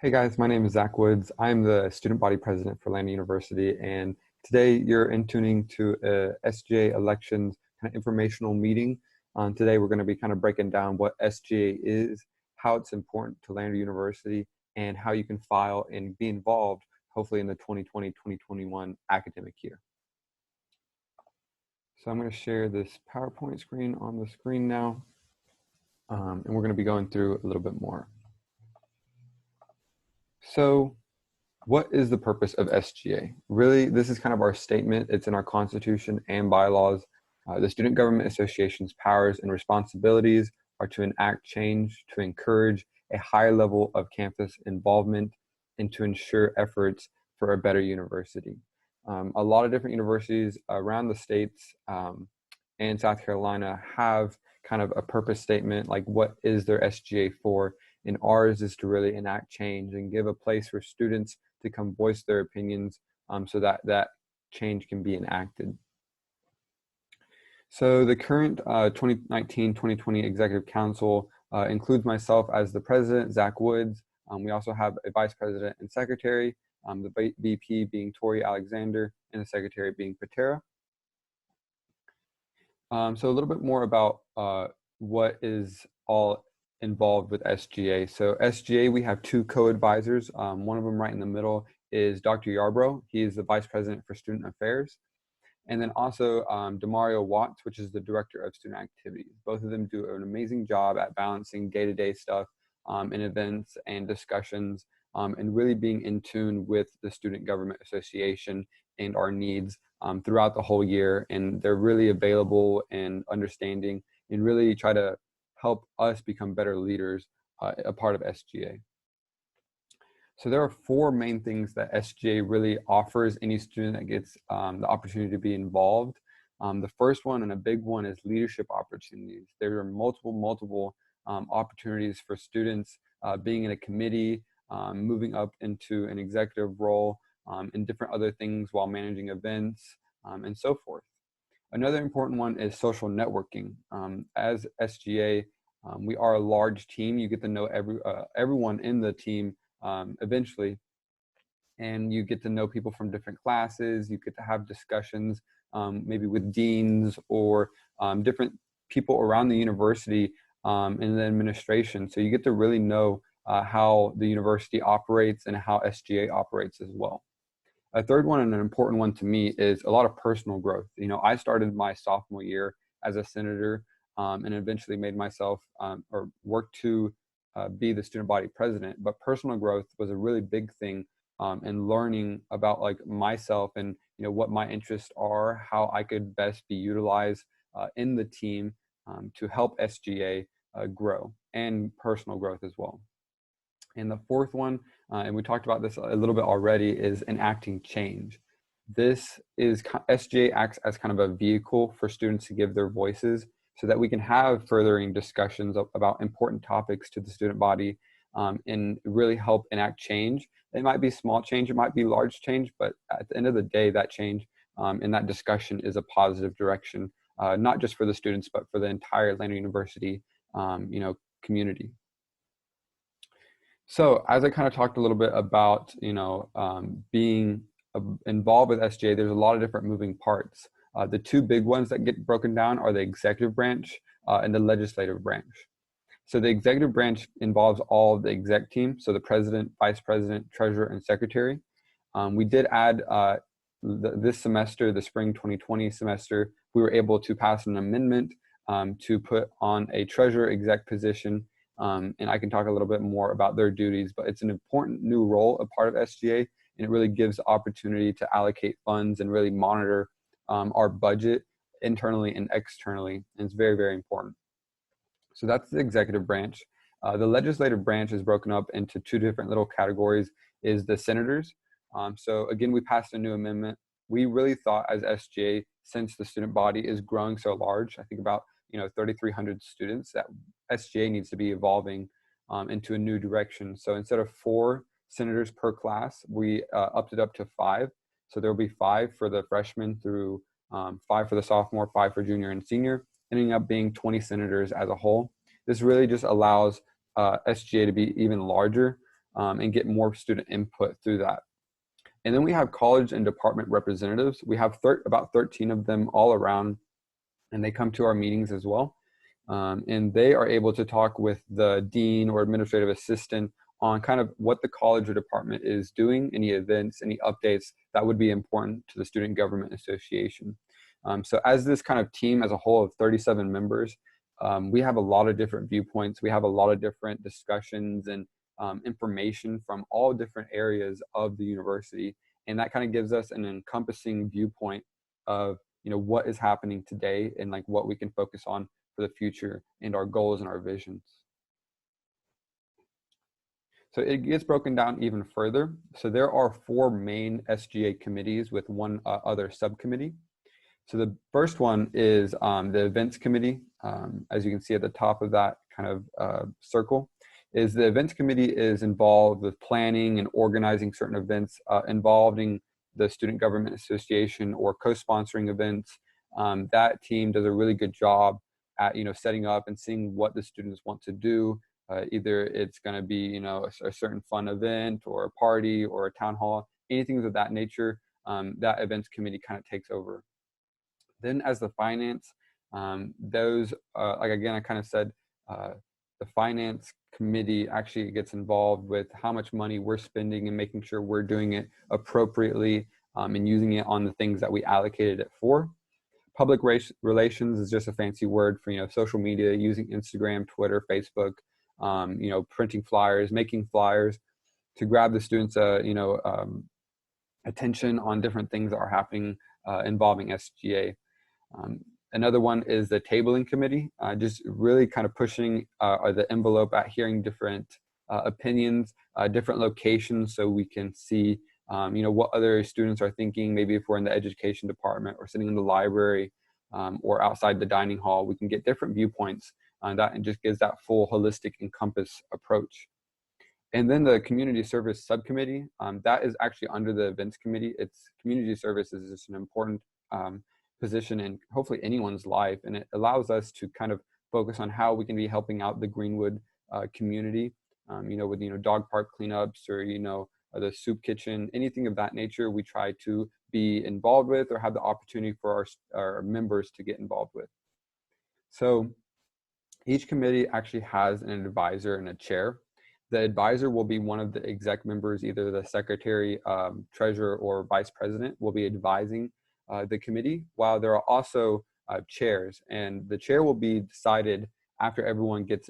Hey guys, my name is Zach Woods. I'm the student body president for Lander University, and today you're in tuning to a SGA elections kind of informational meeting. Today we're going to be kind of breaking down what SGA is, how it's important to Lander University, and how you can file and be involved, hopefully in the 2020-2021 academic year. So I'm going to share this PowerPoint screen on the screen now, and we're going to be going through a little bit more. So what is the purpose of SGA? Really, this is kind of our statement. It's in our Constitution and bylaws. The Student Government Association's powers and responsibilities are to enact change, to encourage a high level of campus involvement, and to ensure efforts for a better university. A lot of different universities around the states and South Carolina have kind of a purpose statement, like what is their SGA for? And ours is to really enact change and give a place for students to come voice their opinions so that that change can be enacted. So the current 2019-2020 Executive Council includes myself as the president, Zach Woods. We also have a vice president and secretary, the VP being Tori Alexander, and the secretary being Patera. So a little bit more about what is all involved with SGA. So SGA, we have two co-advisors. One of them right in the middle is Dr. Yarbrough. He is the Vice President for Student Affairs. And then also Demario Watts, which is the Director of Student Activities. Both of them do an amazing job at balancing day-to-day stuff and events and discussions and really being in tune with the Student Government Association and our needs throughout the whole year. And they're really available and understanding and really try to help us become better leaders, a part of SGA. So there are four main things that SGA really offers any student that gets the opportunity to be involved. The first one, and a big one, is leadership opportunities. There are multiple opportunities for students being in a committee, moving up into an executive role, and different other things while managing events, and so forth. Another important one is social networking. As SGA, we are a large team. You get to know everyone in the team eventually, and you get to know people from different classes. You get to have discussions maybe with deans or different people around the university in the administration. So you get to really know how the university operates and how SGA operates as well. A third one, and an important one to me, is a lot of personal growth. You know, I started my sophomore year as a senator and eventually made myself or worked to be the student body president. But personal growth was a really big thing in learning about like myself and, you know, what my interests are, how I could best be utilized in the team to help SGA grow, and personal growth as well. And the fourth one, and we talked about this a little bit already, is enacting change. This is SGA acts as kind of a vehicle for students to give their voices so that we can have furthering discussions about important topics to the student body and really help enact change. It might be small change, it might be large change, but at the end of the day, that change and that discussion is a positive direction, not just for the students, but for the entire Lander University community. So as I kind of talked a little bit about, being involved with SGA, there's a lot of different moving parts. The two big ones that get broken down are the executive branch and the legislative branch. So the executive branch involves all of the exec team, so the president, vice president, treasurer, and secretary. We did add this semester, the spring 2020 semester, we were able to pass an amendment to put on a treasurer exec position. And I can talk a little bit more about their duties, but it's an important new role, a part of SGA, and it really gives the opportunity to allocate funds and really monitor our budget internally and externally, and it's very, very important. So that's the executive branch. The legislative branch is broken up into two different little categories, is the senators. So again, we passed a new amendment. We really thought as SGA, since the student body is growing so large, I think about 3,300 students, that SGA needs to be evolving into a new direction. So instead of 4 senators per class, we upped it up to 5. So there will be 5 for the freshmen through 5 for the sophomore, 5 for junior and senior, ending up being 20 senators as a whole. This really just allows SGA to be even larger and get more student input through that. And then we have college and department representatives. We have about 13 of them all around, and they come to our meetings as well. And they are able to talk with the dean or administrative assistant on kind of what the college or department is doing, any events, any updates that would be important to the Student Government Association. So as this kind of team as a whole of 37 members, we have a lot of different viewpoints. We have a lot of different discussions and information from all different areas of the university. And that kind of gives us an encompassing viewpoint of, you know, what is happening today and like what we can focus on for the future and our goals and our visions. So it gets broken down even further. So there are 4 main SGA committees with one other subcommittee. So the first one is the events committee. As you can see at the top of that kind of circle, is the events committee is involved with planning and organizing certain events involving the Student Government Association or co-sponsoring events. That team does a really good job at, you know, setting up and seeing what the students want to do. Either it's going to be, you know, a certain fun event or a party or a town hall, anything of that nature. That events committee kind of takes over. Then as the finance, those, like again, I kind of said, the finance committee actually gets involved with how much money we're spending and making sure we're doing it appropriately and using it on the things that we allocated it for. Public relations is just a fancy word for, you know, social media, using Instagram, Twitter, Facebook, you know, printing flyers, making flyers to grab the students, you know, attention on different things that are happening involving SGA. Another one is the tabling committee, just really kind of pushing the envelope at hearing different opinions, different locations, so we can see, you know, what other students are thinking. Maybe if we're in the education department or sitting in the library or outside the dining hall, we can get different viewpoints on that, and just gives that full holistic encompass approach. And then the community service subcommittee, that is actually under the events committee. It's community service is just an important position in hopefully anyone's life, and it allows us to kind of focus on how we can be helping out the Greenwood community, you know, with, you know, dog park cleanups or, you know, the soup kitchen, anything of that nature. We try to be involved with or have the opportunity for our members to get involved with. So each committee actually has an advisor and a chair. The advisor will be one of the exec members, either the secretary, treasurer, or vice president will be advising the committee, while there are also chairs, and the chair will be decided after everyone gets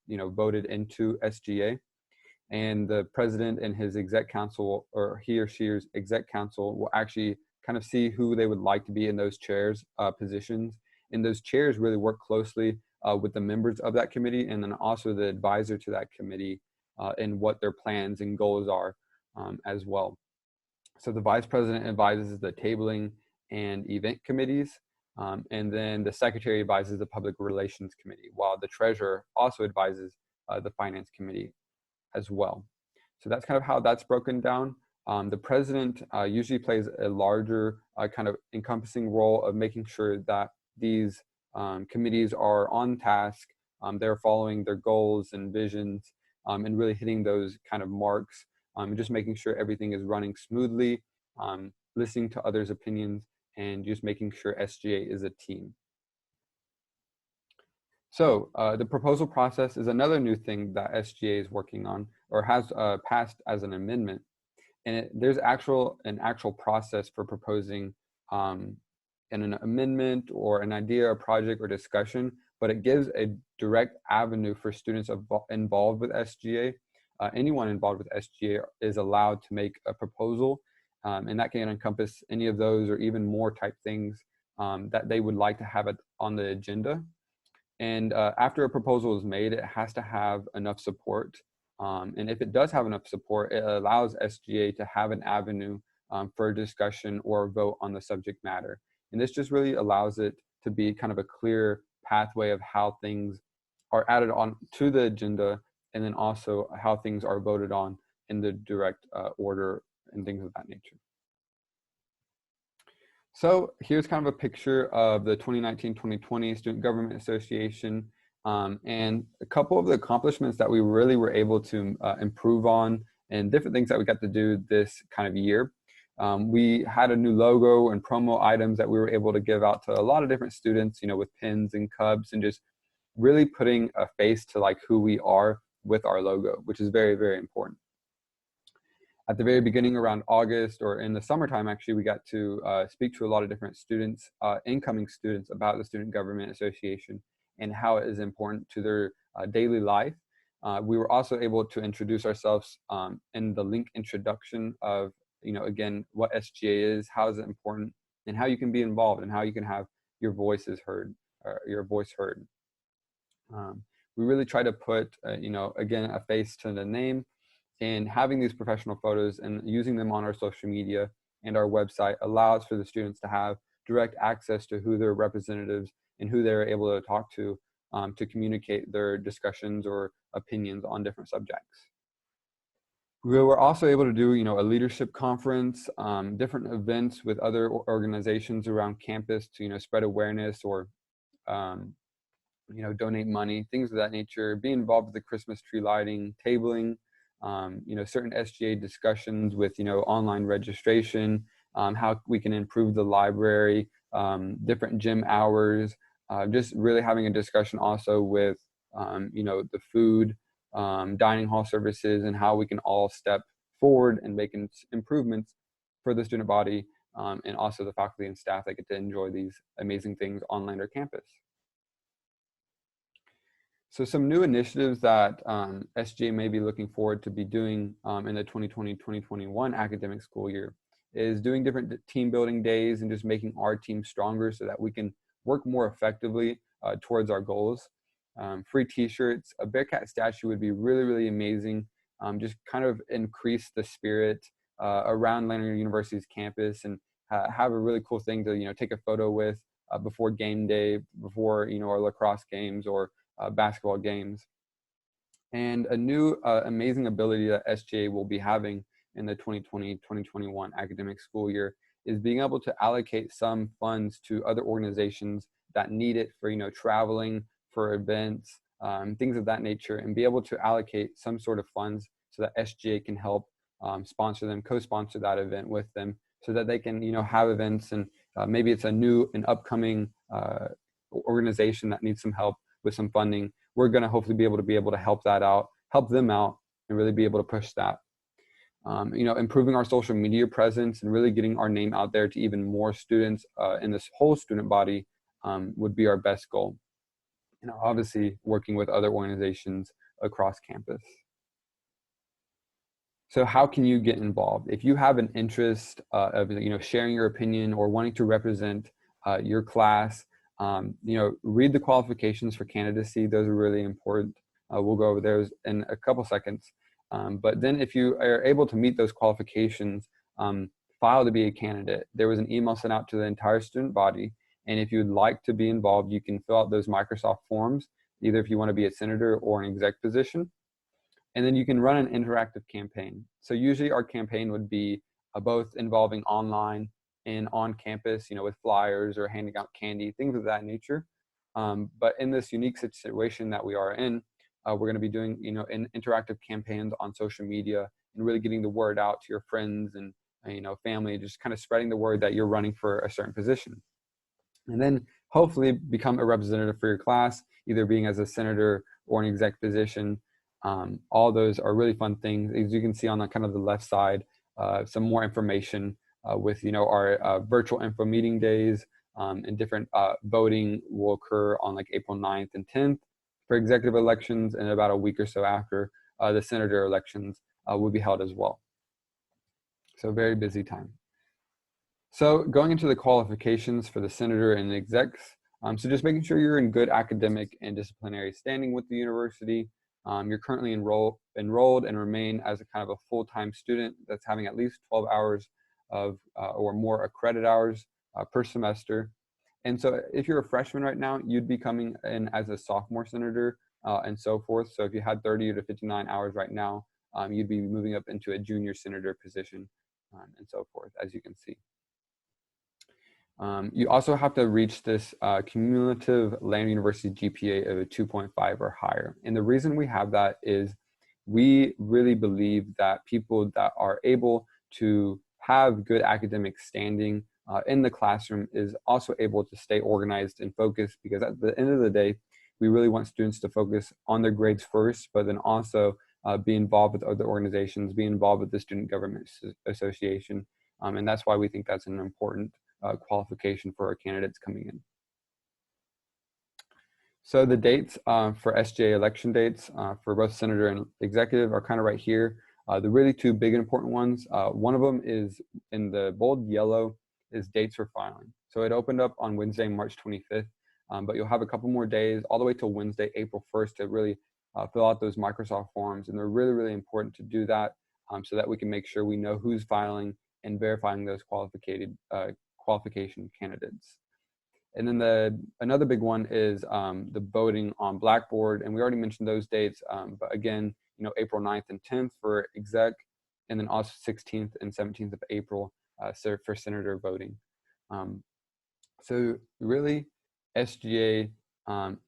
you know, voted into SGA, and the president and his exec council, or he or she's exec council, will actually kind of see who they would like to be in those chairs positions, and those chairs really work closely with the members of that committee, and then also the advisor to that committee and what their plans and goals are as well. So the vice president advises the tabling and event committees, and then the secretary advises the public relations committee, while the treasurer also advises the finance committee as well. So that's kind of how that's broken down. The president usually plays a larger kind of encompassing role of making sure that these committees are on task, they're following their goals and visions, and really hitting those kind of marks, and just making sure everything is running smoothly, listening to others' opinions, and just making sure SGA is a team. So the proposal process is another new thing that SGA is working on, or has passed as an amendment. And there's an actual process for proposing an amendment or an idea, a project, or discussion, but it gives a direct avenue for students involved with SGA. Anyone involved with SGA is allowed to make a proposal, and that can encompass any of those or even more type things that they would like to have it on the agenda. And after a proposal is made, it has to have enough support. And if it does have enough support, it allows SGA to have an avenue for a discussion or a vote on the subject matter. And this just really allows it to be kind of a clear pathway of how things are added on to the agenda, and then also how things are voted on in the direct order and things of that nature. So here's kind of a picture of the 2019-2020 Student Government Association. And a couple of the accomplishments that we really were able to improve on and different things that we got to do this kind of year. We had a new logo and promo items that we were able to give out to a lot of different students, with pins and cups, and just really putting a face to like who we are with our logo, which is very, very important. At the very beginning, around August or in the summertime, actually, we got to speak to a lot of different students, incoming students, about the Student Government Association and how it is important to their daily life. We were also able to introduce ourselves in the link introduction of, again, what SGA is, how is it important, and how you can be involved and how you can have your voices heard, or your voice heard. We really try to put, again, a face to the name, and having these professional photos and using them on our social media and our website allows for the students to have direct access to who their representatives and who they're able to talk to communicate their discussions or opinions on different subjects. We were also able to do, a leadership conference, different events with other organizations around campus to, spread awareness or, donate money, things of that nature, be involved with the Christmas tree lighting, tabling, certain SGA discussions with, online registration, how we can improve the library, different gym hours, just really having a discussion also with, the food, dining hall services, and how we can all step forward and make improvements for the student body, and also the faculty and staff that get to enjoy these amazing things online or campus. So some new initiatives that SGA may be looking forward to be doing in the 2020-2021 academic school year is doing different team building days and just making our team stronger so that we can work more effectively towards our goals. Free t-shirts, a Bearcat statue would be really, really amazing. Just kind of increase the spirit around Lanier University's campus and have a really cool thing to, take a photo with before game day, before, our lacrosse games or basketball games. And a new amazing ability that SGA will be having in the 2020-2021 academic school year is being able to allocate some funds to other organizations that need it for, traveling, for events, things of that nature, and be able to allocate some sort of funds so that SGA can help sponsor them, co-sponsor that event with them, so that they can, have events, and maybe it's an upcoming organization that needs some help with some funding. We're going to hopefully be able to help them out, and really be able to push that. Improving our social media presence and really getting our name out there to even more students in this whole student body would be our best goal. Obviously working with other organizations across campus. So how can you get involved? If you have an interest of sharing your opinion or wanting to represent your class, read the qualifications for candidacy. Those are really important. We'll go over those in a couple seconds. But then if you are able to meet those qualifications, file to be a candidate. There was an email sent out to the entire student body. And if you'd like to be involved, you can fill out those Microsoft forms, either if you want to be a senator or an exec position. And then you can run an interactive campaign. So usually our campaign would be both involving online and on campus, with flyers or handing out candy, things of that nature. But in this unique situation that we are in, we're going to be doing, interactive campaigns on social media and really getting the word out to your friends and, family, just kind of spreading the word that you're running for a certain position. And then hopefully become a representative for your class, either being as a senator or an exec position. All those are really fun things. As you can see on the kind of the left side, some more information with, our virtual info meeting days, and different voting will occur on like April 9th and 10th for executive elections, and about a week or so after the senator elections will be held as well. So very busy time. So going into the qualifications for the senator and the execs, so just making sure you're in good academic and disciplinary standing with the university. You're currently enrolled and remain as a kind of a full-time student that's having at least 12 hours of or more credit hours per semester. And so if you're a freshman right now, you'd be coming in as a sophomore senator and so forth. So if you had 30 to 59 hours right now, you'd be moving up into a junior senator position and so forth, as you can see. You also have to reach this cumulative Lander University GPA of a 2.5 or higher. And the reason we have that is we really believe that people that are able to have good academic standing in the classroom is also able to stay organized and focused, because at the end of the day, we really want students to focus on their grades first, but then also be involved with other organizations, be involved with the Student Government Association. And that's why we think that's an important qualification for our candidates coming in. So the dates for SGA election dates for both senator and executive are kind of right here. The really two big important ones, one of them is in the bold yellow, is dates for filing. So it opened up on Wednesday, March 25th, but you'll have a couple more days all the way till Wednesday, April 1st to really fill out those Microsoft forms. And they're really, really important to do that so that we can make sure we know who's filing and verifying those qualification candidates. And then another big one is the voting on Blackboard, and we already mentioned those dates, but again, April 9th and 10th for exec, and then also 16th and 17th of April for senator voting. So really, SGA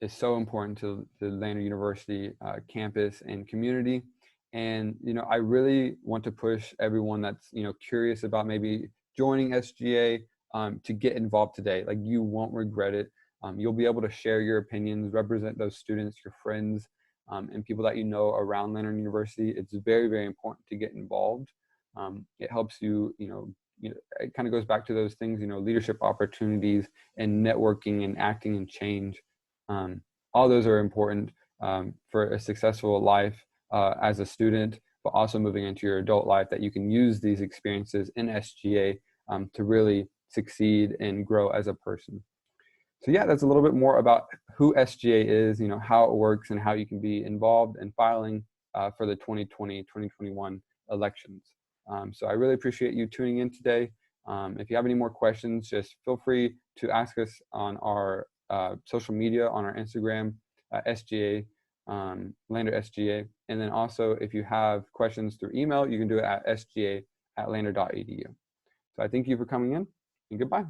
is so important to the Lander University campus and community. And I really want to push everyone that's curious about maybe joining SGA to get involved today. Like, you won't regret it. You'll be able to share your opinions, represent those students, your friends, and people that you know around Lander University. It's very, very important to get involved. It helps you, it kind of goes back to those things, leadership opportunities and networking and acting and change. All those are important for a successful life as a student, but also moving into your adult life, that you can use these experiences in SGA to really succeed and grow as a person. So yeah, that's a little bit more about who SGA is, how it works, and how you can be involved in filing for the 2020-2021 elections. So I really appreciate you tuning in today. If you have any more questions, just feel free to ask us on our social media, on our Instagram, SGA, Lander SGA. And then also, if you have questions through email, you can do it at sga@lander.edu. So I thank you for coming in, and goodbye.